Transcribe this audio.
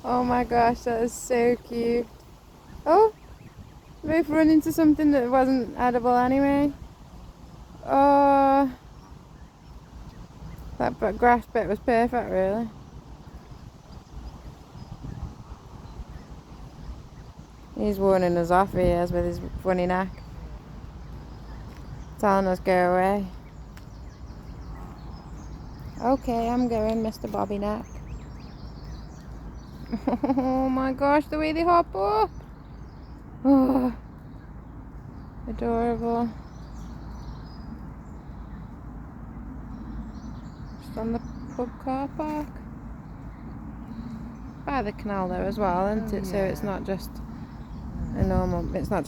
Oh my gosh, that is so cute. Oh, they've run into something that wasn't edible anyway. Oh, that grass bit was perfect, really. He's warning us off, he is, with his funny neck. Telling us go away. Okay, I'm going, Mr. Bobby Neck. Oh my gosh, the way they hop up. Oh, adorable. Just on the pub car park. By the canal though as well, isn't it? So it's not just a normal, it's not